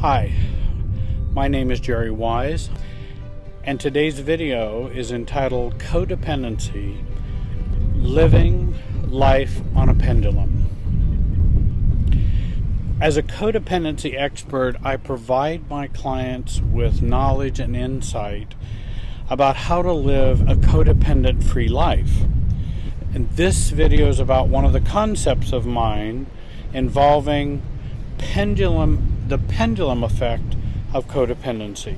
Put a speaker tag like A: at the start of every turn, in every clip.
A: Hi, my name is Jerry Wise, and today's video is entitled Codependency, Living Life on a Pendulum. As a codependency expert, I provide my clients with knowledge and insight about how to live a codependent-free life. And this video is about one of the concepts of mine involving the pendulum effect of codependency.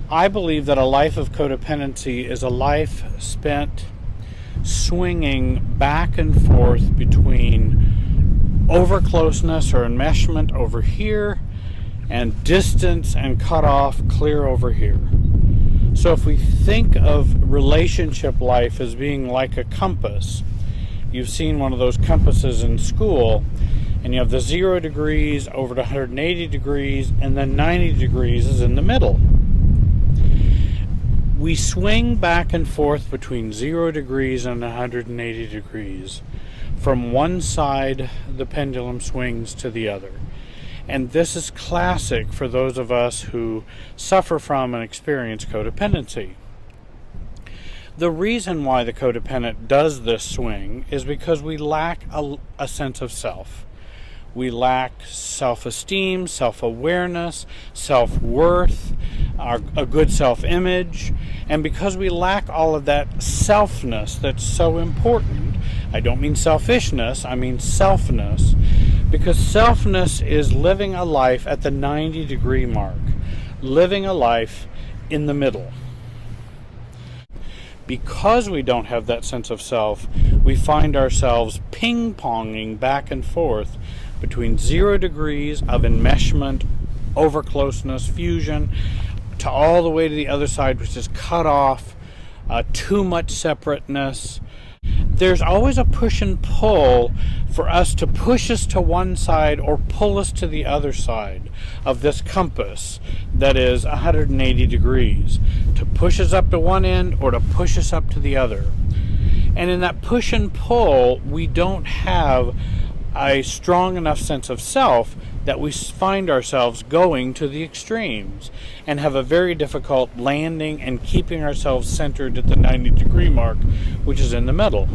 A: I believe that a life of codependency is a life spent swinging back and forth between over closeness or enmeshment over here and distance and cutoff clear over here. So if we think of relationship life as being like a compass, you've seen one of those compasses in school, and you have the 0 degrees over to 180 degrees, and then 90 degrees is in the middle. We swing back and forth between 0 degrees and 180 degrees. From one side, the pendulum swings to the other. And this is classic for those of us who suffer from and experience codependency. The reason why the codependent does this swing is because we lack a sense of self. We lack self-esteem, self-awareness, self-worth, a good self-image. And because we lack all of that selfness that's so important, I don't mean selfishness, I mean selfness, because selfness is living a life at the 90-degree mark, living a life in the middle. Because we don't have that sense of self, we find ourselves ping-ponging back and forth between 0 degrees of enmeshment, over closeness, fusion, to all the way to the other side, which is cut off, too much separateness. There's always a push and pull for us to push us to one side or pull us to the other side of this compass that is 180 degrees, to push us up to one end or to push us up to the other. And in that push and pull, we don't have a strong enough sense of self that we find ourselves going to the extremes and have a very difficult landing and keeping ourselves centered at the 90-degree mark, which is in the middle.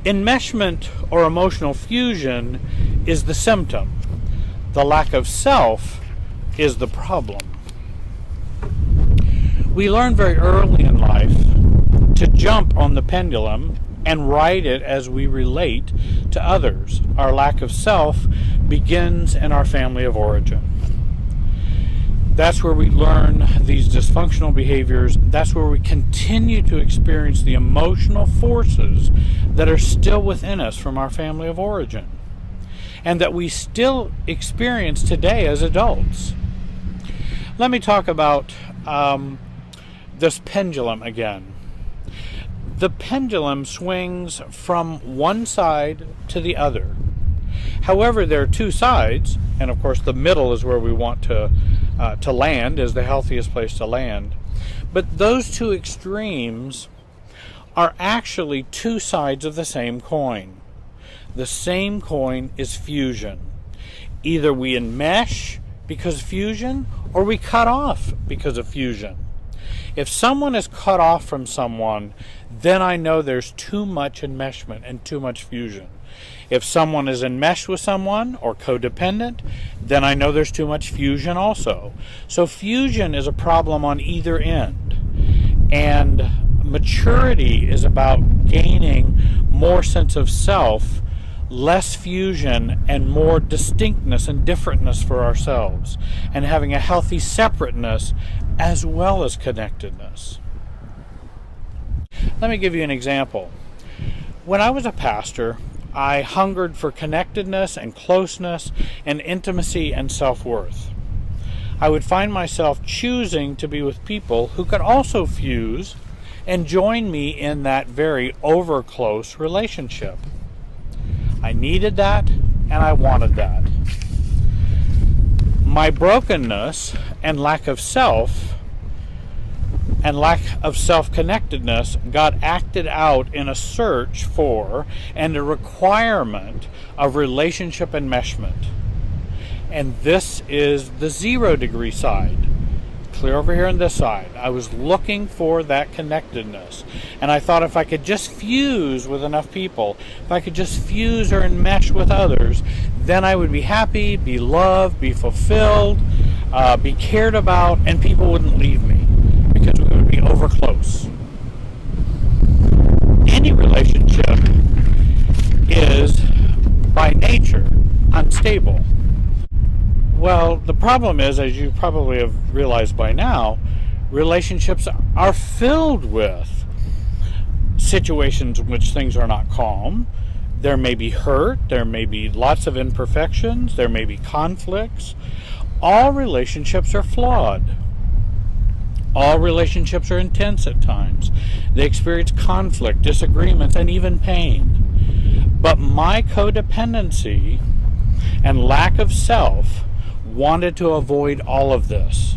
A: Enmeshment or emotional fusion is the symptom. The lack of self is the problem. We learn very early in life to jump on the pendulum and ride it as we relate to others. Our lack of self begins in our family of origin. That's where we learn these dysfunctional behaviors. That's where we continue to experience the emotional forces that are still within us from our family of origin, and that we still experience today as adults. Let me talk about this pendulum again. The pendulum swings from one side to the other. However, there are two sides, and of course the middle is where we want to land, is the healthiest place to land. But those two extremes are actually two sides of the same coin. The same coin is fusion. Either we enmesh because of fusion, or we cut off because of fusion. If someone is cut off from someone, then I know there's too much enmeshment and too much fusion. If someone is enmeshed with someone or codependent, then I know there's too much fusion also. So fusion is a problem on either end. And maturity is about gaining more sense of self, less fusion, and more distinctness and differentness for ourselves, and having a healthy separateness as well as connectedness. Let me give you an example. When I was a pastor, I hungered for connectedness and closeness and intimacy and self-worth. I would find myself choosing to be with people who could also fuse and join me in that very over-close relationship. I needed that, and I wanted that. My brokenness and lack of self and lack of self-connectedness got acted out in a search for and a requirement of relationship enmeshment. And this is the 0 degree side. Clear over here on this side. I was looking for that connectedness. And I thought if I could just fuse with enough people, if I could just fuse or enmesh with others, then I would be happy, be loved, be fulfilled, be cared about, and people wouldn't leave me because we would be over close. Any relationship is, by nature, unstable. Well, the problem is, as you probably have realized by now, relationships are filled with situations in which things are not calm. There may be hurt, there may be lots of imperfections, there may be conflicts. All relationships are flawed. All relationships are intense at times. They experience conflict, disagreements, and even pain. But my codependency and lack of self wanted to avoid all of this.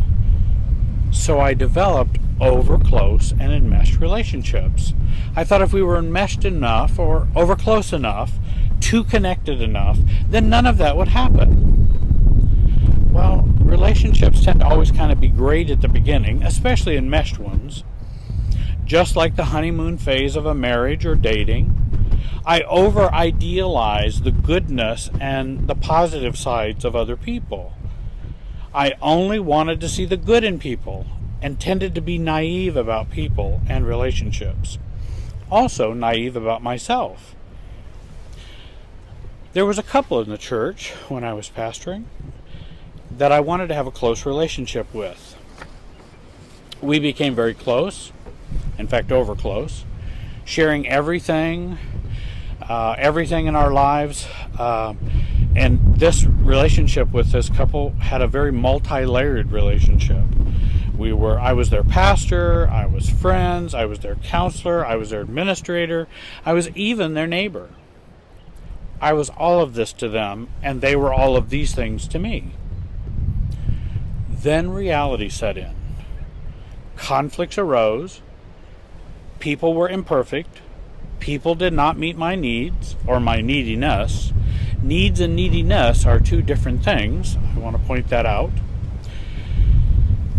A: So I developed over close and enmeshed relationships. I thought if we were enmeshed enough or over close enough, too connected enough, then none of that would happen. Well, relationships tend to always kind of be great at the beginning, especially enmeshed ones. Just like the honeymoon phase of a marriage or dating, I over-idealize the goodness and the positive sides of other people. I only wanted to see the good in people and tended to be naive about people and relationships. Also naive about myself. There was a couple in the church when I was pastoring that I wanted to have a close relationship with. We became very close, in fact over close, sharing everything in our lives. And this relationship with this couple had a very multi-layered relationship. I was their pastor, I was friends, I was their counselor, I was their administrator, I was even their neighbor. I was all of this to them, and they were all of these things to me. Then reality set in. Conflicts arose. People were imperfect. People did not meet my needs or my neediness. Needs and neediness are two different things. I want to point that out.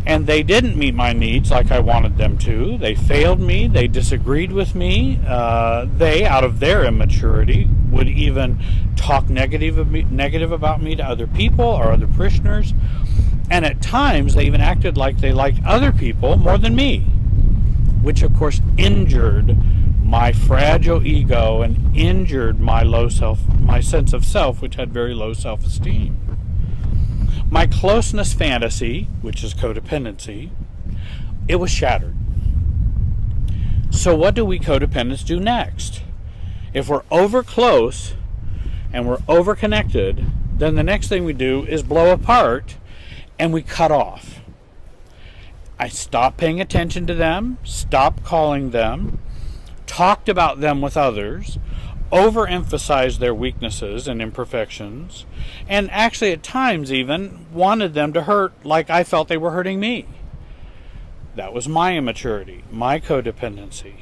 A: And they didn't meet my needs like I wanted them to. They failed me. They disagreed with me. They, out of their immaturity, would even talk negative about me to other people or other parishioners. And at times, they even acted like they liked other people more than me, which of course injured my fragile ego and injured my sense of self, which had very low self-esteem. My closeness fantasy, which is codependency, it was shattered. So what do we codependents do next? If we're over close and we're over connected, then the next thing we do is blow apart and we cut off. I stopped paying attention to them, stopped calling them, talked about them with others, overemphasized their weaknesses and imperfections, and actually at times even wanted them to hurt like I felt they were hurting me. That was my immaturity, my codependency.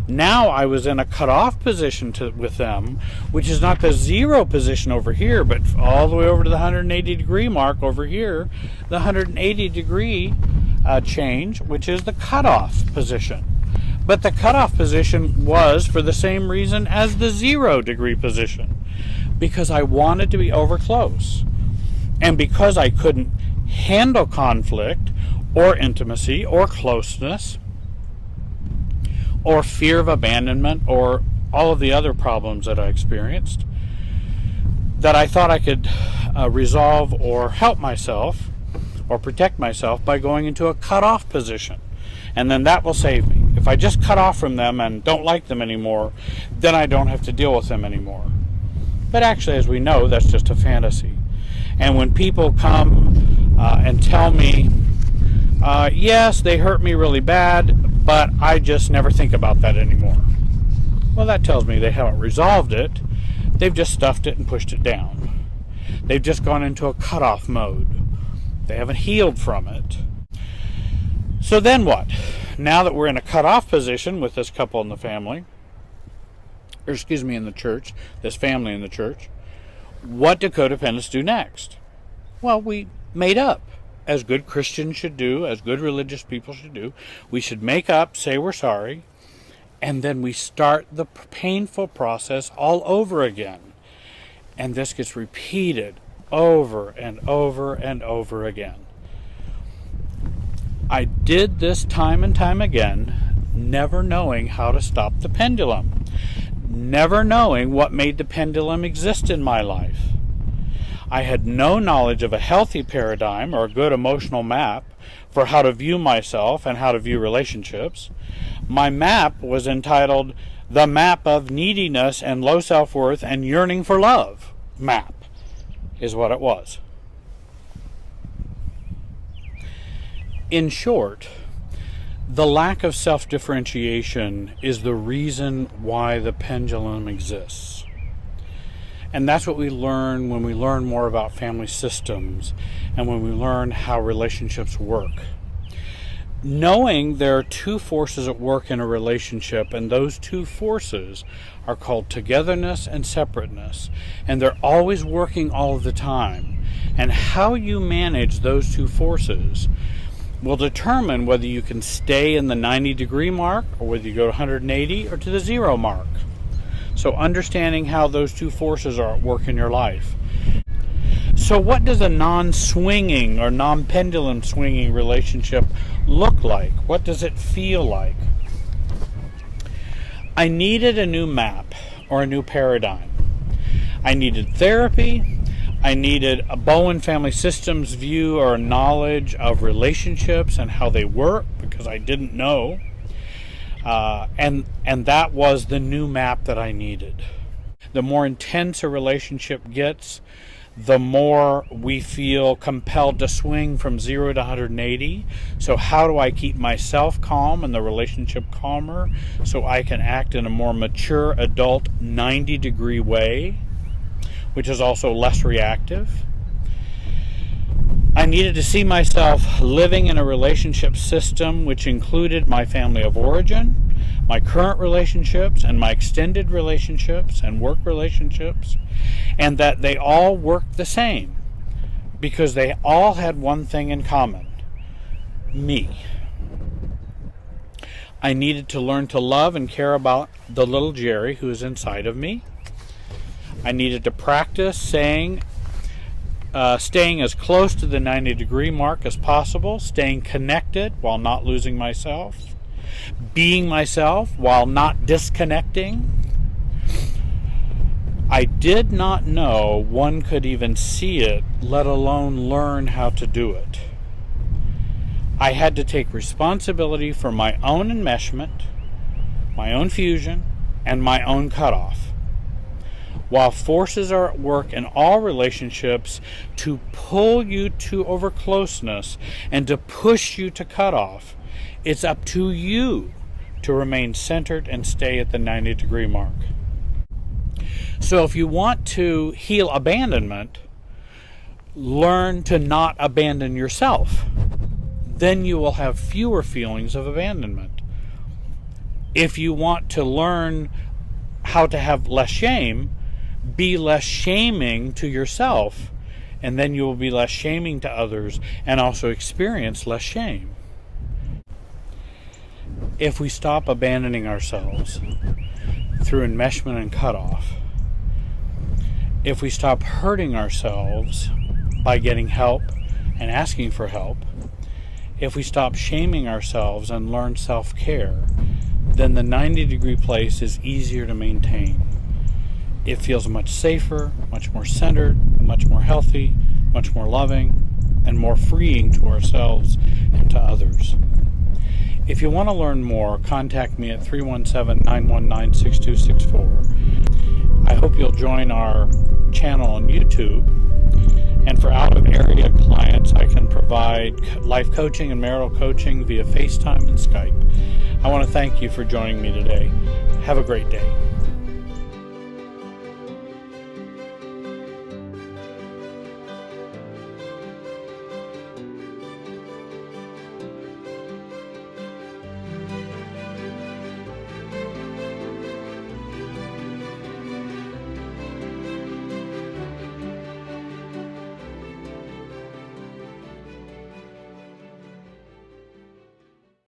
A: Now I was in a cut-off position with them, which is not the 0 position over here, but all the way over to the 180 degree mark over here, the 180 degree change, which is the cut-off position. But the cutoff position was for the same reason as the 0 degree position, because I wanted to be over close. And because I couldn't handle conflict or intimacy or closeness or fear of abandonment or all of the other problems that I experienced, that I thought I could resolve or help myself or protect myself by going into a cutoff position. And then that will save me. If I just cut off from them and don't like them anymore, then I don't have to deal with them anymore. But actually, as we know, that's just a fantasy. And when people come and tell me, yes, they hurt me really bad, but I just never think about that anymore. Well, that tells me they haven't resolved it. They've just stuffed it and pushed it down. They've just gone into a cutoff mode. They haven't healed from it. So then what? Now that we're in a cut-off position with this couple in the family, in the church, this family in the church, What did codependents do next? Well, we made up, as good Christians should do, as good religious people should do. We should make up, say we're sorry, and then we start the painful process all over again. And this gets repeated over and over and over again. I did this time and time again, never knowing how to stop the pendulum, never knowing what made the pendulum exist in my life. I had no knowledge of a healthy paradigm or a good emotional map for how to view myself and how to view relationships. My map was entitled The Map of Neediness and Low Self-Worth and Yearning for Love. Map is what it was. In short, the lack of self-differentiation is the reason why the pendulum exists. And that's what we learn when we learn more about family systems and when we learn how relationships work. Knowing there are two forces at work in a relationship, and those two forces are called togetherness and separateness, and they're always working all of the time. And how you manage those two forces will determine whether you can stay in the 90-degree mark or whether you go to 180 or to the 0 mark. So understanding how those two forces are at work in your life. So what does a non-swinging or non-pendulum swinging relationship look like? What does it feel like? I needed a new map or a new paradigm. I needed therapy. I needed a Bowen Family Systems view or knowledge of relationships and how they work, because I didn't know. And that was the new map that I needed. The more intense a relationship gets, the more we feel compelled to swing from 0 to 180. So how do I keep myself calm and the relationship calmer so I can act in a more mature adult 90-degree way, which is also less reactive? I needed to see myself living in a relationship system which included my family of origin, my current relationships, and my extended relationships and work relationships, and that they all worked the same because they all had one thing in common: me. I needed to learn to love and care about the little Jerry who is inside of me. I needed to practice staying as close to the 90-degree mark as possible, staying connected while not losing myself, being myself while not disconnecting. I did not know one could even see it, let alone learn how to do it. I had to take responsibility for my own enmeshment, my own fusion, and my own cutoff. While forces are at work in all relationships to pull you to over closeness and to push you to cutoff, it's up to you to remain centered and stay at the 90-degree mark. So if you want to heal abandonment, learn to not abandon yourself. Then you will have fewer feelings of abandonment. If you want to learn how to have less shame, be less shaming to yourself, and then you will be less shaming to others and also experience less shame. If we stop abandoning ourselves through enmeshment and cutoff, if we stop hurting ourselves by getting help and asking for help, if we stop shaming ourselves and learn self-care, then the 90-degree place is easier to maintain. It feels much safer, much more centered, much more healthy, much more loving, and more freeing to ourselves and to others. If you want to learn more, contact me at 317-919-6264. I hope you'll join our channel on YouTube. And for out-of-area clients, I can provide life coaching and marital coaching via FaceTime and Skype. I want to thank you for joining me today. Have a great day.